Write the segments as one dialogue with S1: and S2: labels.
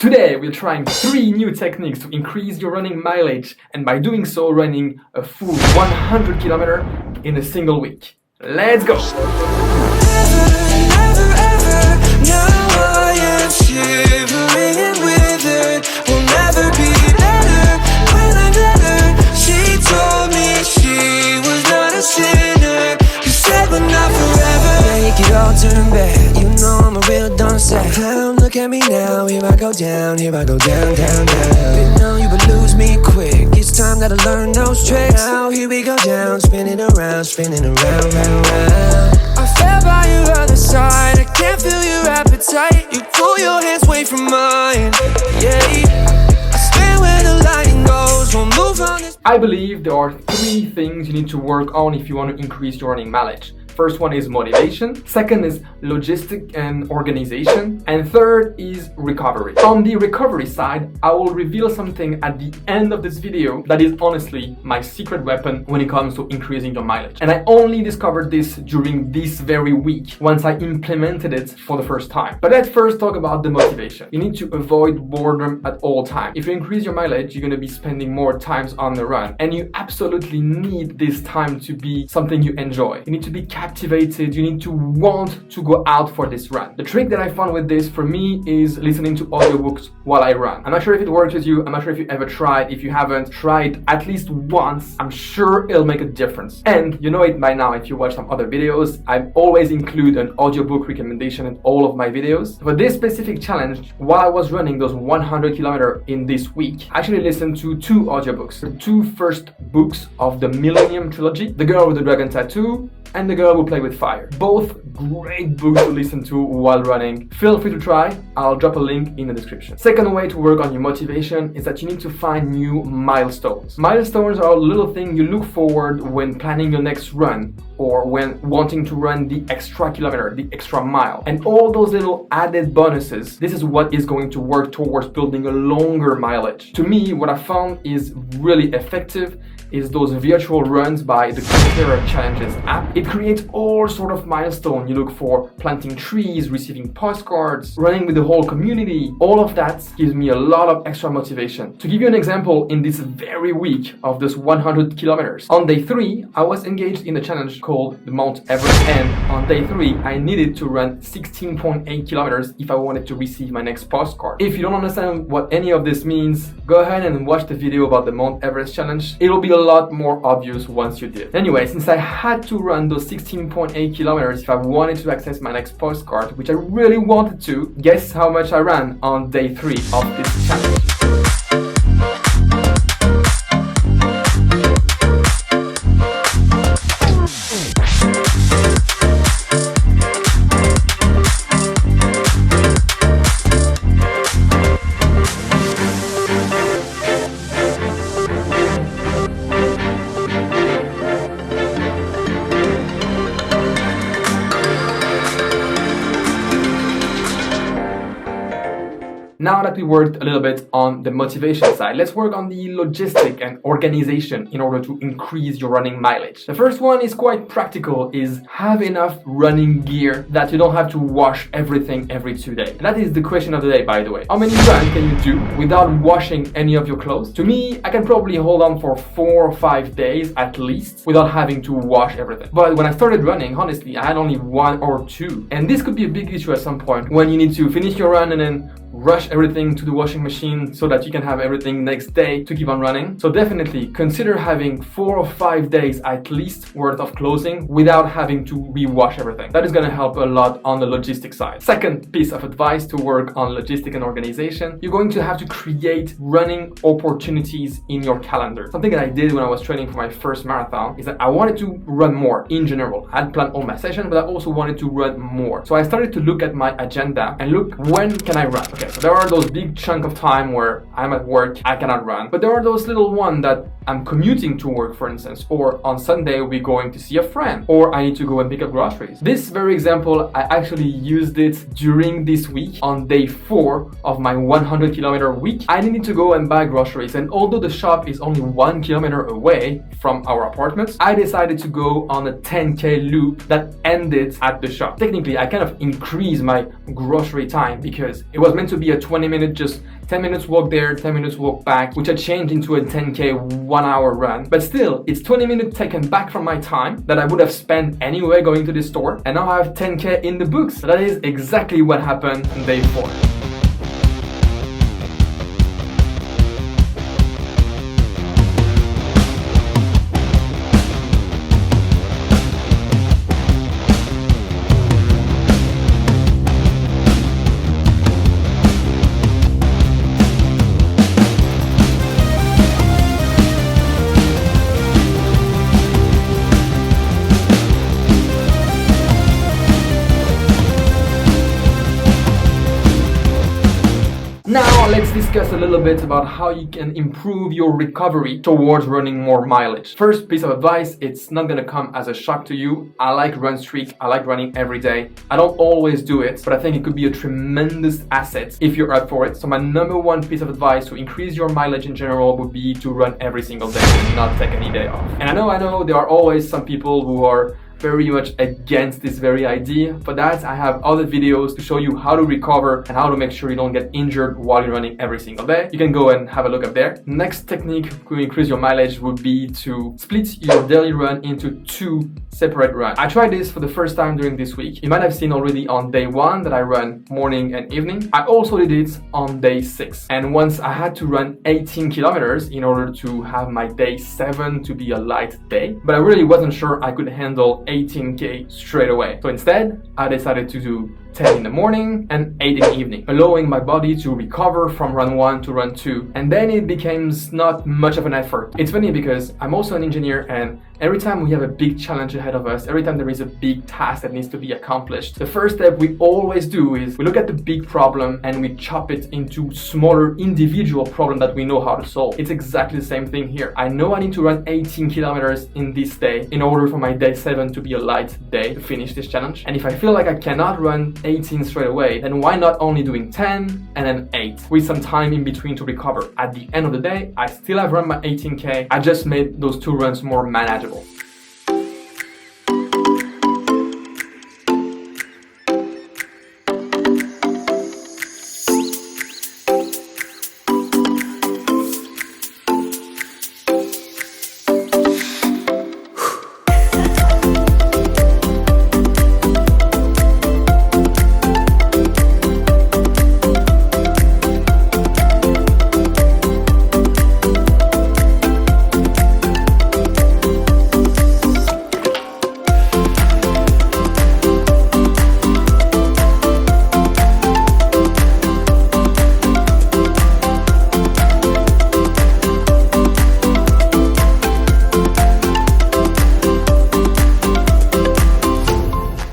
S1: Today we're trying 3 new techniques to increase your running mileage and by doing so running a full 100 kilometers in a single week. Let's go!
S2: Turn back, you know I'm a real don't say. Clown, look at me now, here I go down, here I go down, down, down. Been known you would lose me quick, it's time that I learn those tricks. Now here we go down, spinning around, round, round. I fell by your other side, I can't feel your appetite. You pull your hands away from mine, yeah. I stand where the line goes, won't move on this.
S1: I believe there are 3 things you need to work on if you want to increase your running mileage. First one is motivation, second is logistic and organization, and third is recovery. On the recovery side, I will reveal something at the end of this video that is honestly my secret weapon when it comes to increasing your mileage. And I only discovered this during this very week, once I implemented it for the first time. But let's first talk about the motivation. You need to avoid boredom at all times. If you increase your mileage, you're going to be spending more times on the run, and you absolutely need this time to be something you enjoy. You need to be activated, you need to want to go out for this run. The trick that I found with this for me is listening to audiobooks while I run. I'm not sure if it works with you, I'm not sure if you ever tried. If you haven't tried at least once, I'm sure it'll make a difference. And you know it by now if you watch some other videos, I always include an audiobook recommendation in all of my videos. For this specific challenge, while I was running those 100 kilometers in this week, I actually listened to 2 audiobooks. The 2 first books of the Millennium Trilogy, The Girl with the Dragon Tattoo and The Girl Who Played with Fire. Both great books to listen to while running. Feel free to try, I'll drop a link in the description. Second way to work on your motivation is that you need to find new milestones. Milestones are a little thing you look forward when planning your next run or when wanting to run the extra kilometer, the extra mile. And all those little added bonuses, this is what is going to work towards building a longer mileage. To me, what I found is really effective is those virtual runs by the Conqueror Challenges app. It creates all sort of milestones you look for: planting trees, receiving postcards, running with the whole community. All of that gives me a lot of extra motivation. To give you an example, in this very week of this 100 kilometers, on day 3, I was engaged in a challenge called the Mount Everest, and on day 3, I needed to run 16.8 kilometers if I wanted to receive my next postcard. If you don't understand what any of this means, go ahead and watch the video about the Mount Everest challenge. It'll be a lot more obvious once you did. Anyway, since I had to run those 16.8 kilometers if I wanted to access my next postcard, which I really wanted to, guess how much I ran on day 3 of this challenge. Now that we worked a little bit on the motivation side, let's work on the logistic and organization in order to increase your running mileage. The first one is quite practical, is have enough running gear that you don't have to wash everything every 2 days. And that is the question of the day, by the way. How many runs can you do without washing any of your clothes? To me, I can probably hold on for 4 or 5 days at least without having to wash everything. But when I started running, honestly, I had only 1 or 2. And this could be a big issue at some point when you need to finish your run and then rush everything to the washing machine so that you can have everything next day to keep on running. So definitely consider having 4 or 5 days at least worth of clothing without having to rewash everything. That is going to help a lot on the logistic side. Second piece of advice to work on logistic and organization, you're going to have to create running opportunities in your calendar. Something that I did when I was training for my first marathon is that I wanted to run more in general. I had planned all my sessions, but I also wanted to run more. So I started to look at my agenda and look, when can I run? Okay, so there are those big chunk of time where I'm at work, I cannot run. But there are those little ones that I'm commuting to work, for instance, or on Sunday we're going to see a friend, or I need to go and pick up groceries. This very example, I actually used it during this week on day 4 of my 100 kilometer week. I needed to go and buy groceries, and although the shop is only 1 kilometer away from our apartments, I decided to go on a 10K loop that ended at the shop. Technically, I kind of increased my grocery time because it was meant to could be a 20-minute, just 10 minutes walk there, 10 minutes walk back, which I changed into a 10K 1 hour run. But still, it's 20 minutes taken back from my time that I would have spent anyway going to the store, and now I have 10K in the books. So that is exactly what happened on day 4. Now let's discuss a little bit about how you can improve your recovery towards running more mileage. First piece of advice, it's not gonna come as a shock to you. I like run streak, I like running every day. I don't always do it, but I think it could be a tremendous asset if you're up for it. So my number one piece of advice to increase your mileage in general would be to run every single day and not take any day off. And I know there are always some people who are very much against this very idea. For that, I have other videos to show you how to recover and how to make sure you don't get injured while you're running every single day. You can go and have a look up there. Next technique to increase your mileage would be to split your daily run into 2 separate runs. I tried this for the first time during this week. You might have seen already on day 1 that I run morning and evening. I also did it on day 6. And once I had to run 18 kilometers in order to have my day 7 to be a light day, but I really wasn't sure I could handle 18K straight away. So instead, I decided to do 10 in the morning and 8 in the evening, allowing my body to recover from run 1 to run 2. And then it becomes not much of an effort. It's funny because I'm also an engineer, and every time we have a big challenge ahead of us, every time there is a big task that needs to be accomplished, the first step we always do is we look at the big problem and we chop it into smaller individual problems that we know how to solve. It's exactly the same thing here. I know I need to run 18 kilometers in this day in order for my day 7 to be a light day to finish this challenge. And if I feel like I cannot run 18 straight away, then why not only doing 10 and then 8 with some time in between to recover? At the end of the day, I still have run my 18K. I just made those 2 runs more manageable.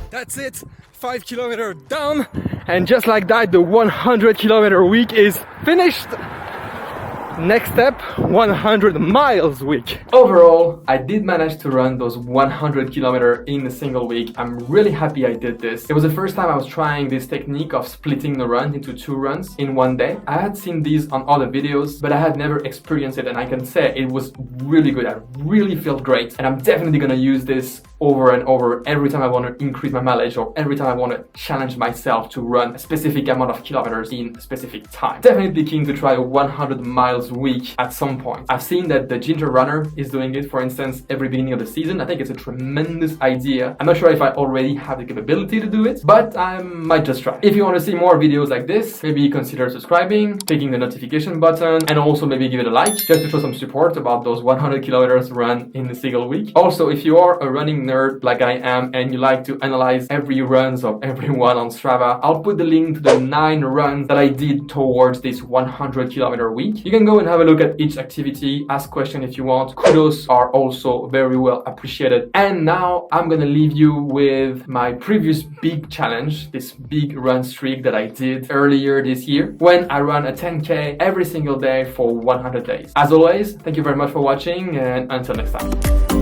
S1: That's it, 5 kilometers down, and just like that the 100 kilometer week is finished. Next step, 100 miles week. Overall, I did manage to run those 100 kilometers in a single week. I'm really happy I did this. It was the first time I was trying this technique of splitting the run into 2 runs in one day. I had seen these on other videos, but I had never experienced it, and I can say it was really good. I really felt great, and I'm definitely gonna use this over and over every time I want to increase my mileage or every time I want to challenge myself to run a specific amount of kilometers in a specific time. Definitely keen to try a 100 miles week at some point. I've seen that the Ginger Runner is doing it, for instance, every beginning of the season. I think it's a tremendous idea. I'm not sure if I already have the capability to do it, but I might just try. If you want to see more videos like this, maybe consider subscribing, clicking the notification button, and also maybe give it a like just to show some support about those 100 kilometers run in a single week. Also, if you are a running nerd like I am and you like to analyze every runs of everyone on Strava, I'll put the link to the 9 runs that I did towards this 100 kilometer week. You can go and have a look at each activity, ask questions if you want. Kudos are also very well appreciated. And now I'm gonna leave you with my previous big challenge, this big run streak that I did earlier this year when I ran a 10K every single day for 100 days. As always, thank you very much for watching, and until next time.